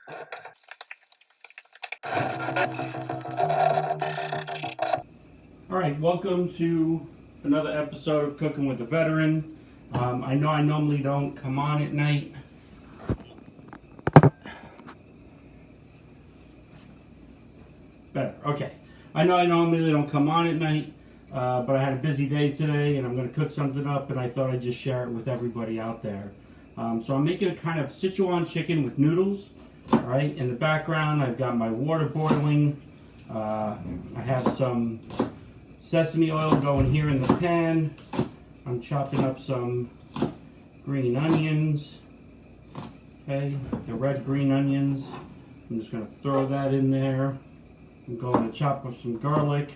All right, welcome to another episode of Cooking with a Veteran. I know I normally don't come on at night. Better, okay. I know I normally don't come on at night, but I had a busy day today and I'm going to cook something up and I thought I'd just share it with everybody out there. So I'm making a kind of Sichuan chicken with noodles. All right, in the background I've got my water boiling. I have some sesame oil going here in the pan. I'm chopping up some green onions. Okay, the red green onions. I'm just going to throw that in there. I'm going to chop up some garlic.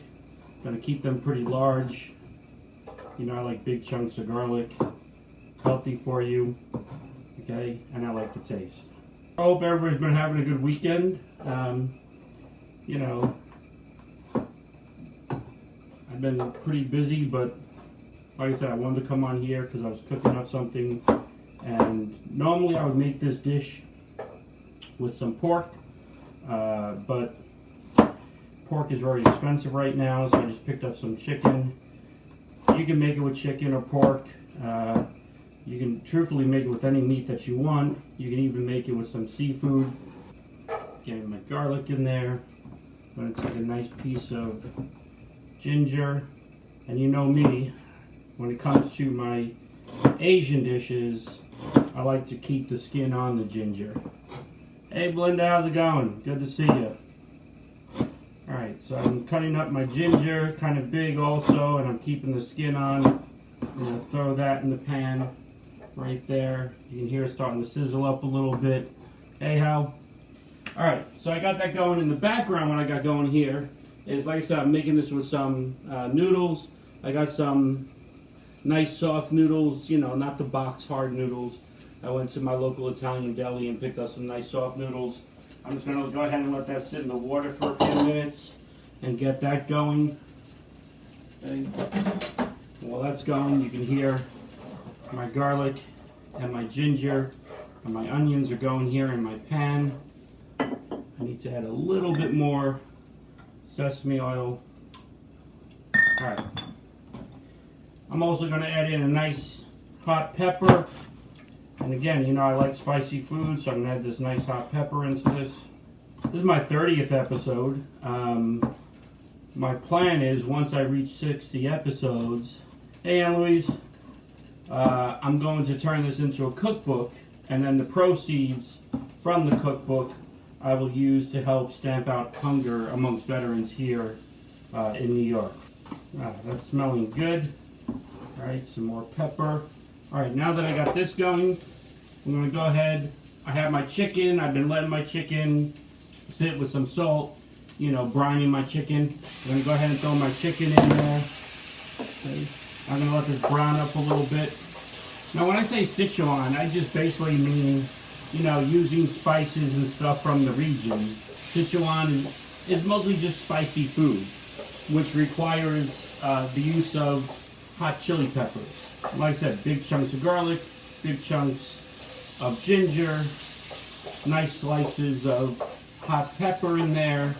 I'm going to keep them pretty large. You know, I like big chunks of garlic. Healthy for you. Okay, and I like the taste. I hope everybody's been having a good weekend. You know, I've been pretty busy, but like I said, I wanted to come on here because I was cooking up something. And normally I would make this dish with some pork, but pork is very expensive right now, so I just picked up some chicken. You can make it with chicken or pork. You can truthfully make it with any meat that you want. You can even make it with some seafood. Getting my garlic in there. I'm going to take a nice piece of ginger. And you know me, when it comes to my Asian dishes, I like to keep the skin on the ginger. Hey Belinda, how's it going? Good to see you. Alright, so I'm cutting up my ginger, kind of big also, and I'm keeping the skin on. I'm going to throw that in the pan right there. You can hear it starting to sizzle up a little bit. Hey, Hal. Alright, so I got that going in the background. What I got going here is, like I said, I'm making this with some noodles. I got some nice soft noodles, you know, not the box hard noodles. I went to my local Italian deli and picked up some nice soft noodles. I'm just going to go ahead and let that sit in the water for a few minutes and get that going. Okay. While that's going, you can hear my garlic and my ginger and my onions are going here in my pan. I need to add a little bit more sesame oil. Alright. I'm also going to add in a nice hot pepper. And again, you know, I like spicy food, so I'm going to add this nice hot pepper into this. This is my 30th episode. My plan is, once I reach 60 episodes, hey Anne-Louise, I'm going to turn this into a cookbook, and then the proceeds from the cookbook I will use to help stamp out hunger amongst veterans here in New York. That's smelling good. All right, some more pepper. All right, now that I got this going, I'm going to go ahead. I have my chicken. I've been letting my chicken sit with some salt, you know, brining my chicken. I'm going to go ahead and throw my chicken in there. Okay. I'm going to let this brown up a little bit. Now, when I say Sichuan, I just basically mean, you know, using spices and stuff from the region. Sichuan is mostly just spicy food, which requires the use of hot chili peppers. Like I said, big chunks of garlic, big chunks of ginger, nice slices of hot pepper in there.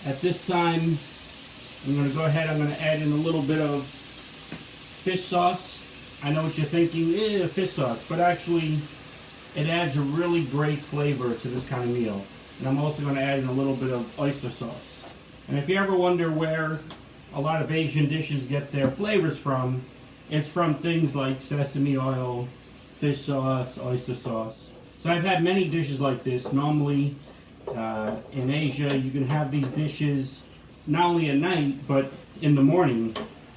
At this time, I'm going to go ahead, I'm going to add in a little bit of fish sauce. I know what you're thinking, fish sauce, but actually it adds a really great flavor to this kind of meal. And I'm also going to add in a little bit of oyster sauce. And if you ever wonder where a lot of Asian dishes get their flavors from, it's from things like sesame oil, fish sauce, oyster sauce. So I've had many dishes like this. Normally in Asia you can have these dishes not only at night but in the morning.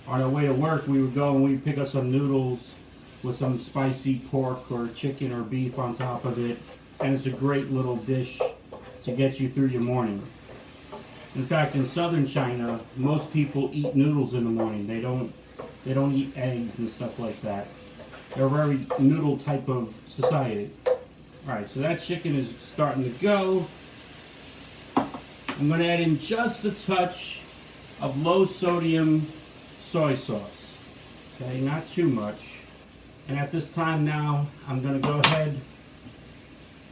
On our way to work we would go and we'd pick up some noodles with some spicy pork or chicken or beef on top of it. And it's a great little dish to get you through your morning. In fact, in southern China, most people eat noodles in the morning. They don't eat eggs and stuff like that. They're a very noodle type of society. Alright, so that chicken is starting to go. I'm going to add in just a touch of low sodium soy sauce. Okay, not too much. And at this time now, I'm going to go ahead,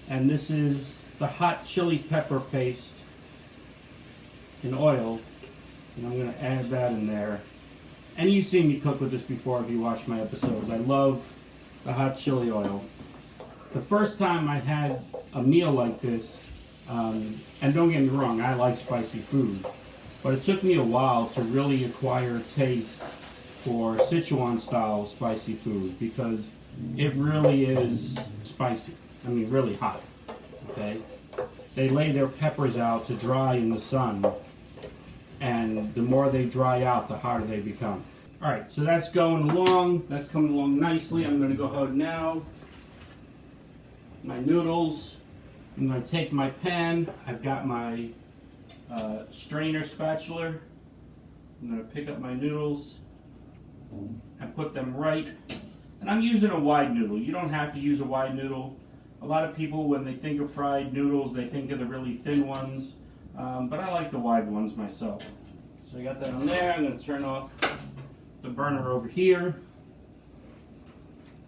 and this is the hot chili pepper paste in oil, and I'm going to add that in there. And you've seen me cook with this before if you watch my episodes. I love the hot chili oil. The first time I had a meal like this, and don't get me wrong, I like spicy food, but it took me a while to really acquire a taste for Sichuan style spicy food, because it really is spicy. I mean, really hot. Okay? They lay their peppers out to dry in the sun, and the more they dry out, the hotter they become. Alright, so that's going along. That's coming along nicely. I'm going to go ahead now. My noodles. I'm going to take my pan. I've got my strainer spatula. I'm going to pick up my noodles and put them right. And I'm using a wide noodle. You don't have to use a wide noodle. A lot of people, when they think of fried noodles, they think of the really thin ones. But I like the wide ones myself. So I got that on there. I'm going to turn off the burner over here.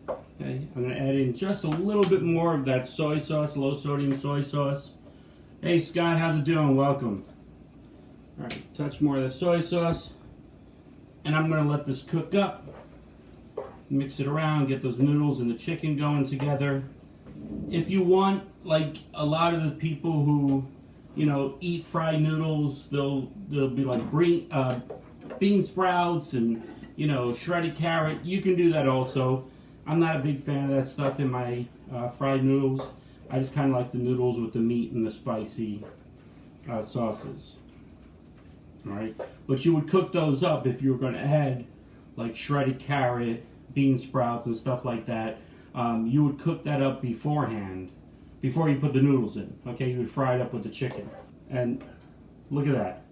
Okay, I'm going to add in just a little bit more of that soy sauce, low sodium soy sauce. Hey Scott, how's it doing? Welcome. Alright, touch more of the soy sauce. And I'm going to let this cook up. Mix it around, get those noodles and the chicken going together. If you want, like a lot of the people who, you know, eat fried noodles, they'll be like bean sprouts and, you know, shredded carrot. You can do that also. I'm not a big fan of that stuff in my fried noodles. I just kind of like the noodles with the meat and the spicy sauces. Alright, but you would cook those up if you were going to add like shredded carrot, bean sprouts and stuff like that. You would cook that up beforehand, before you put the noodles in. Okay, you would fry it up with the chicken. And look at that.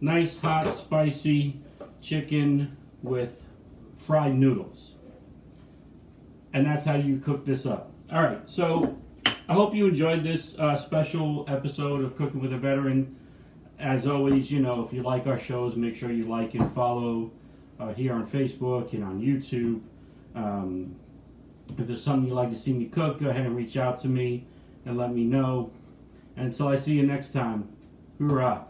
Nice, hot, spicy chicken with fried noodles. And that's how you cook this up. Alright, so I hope you enjoyed this special episode of Cooking with a Veteran. As always, you know, if you like our shows, make sure you like and follow here on Facebook and on YouTube. If there's something you'd like to see me cook, go ahead and reach out to me and let me know. And until I see you next time, hoorah.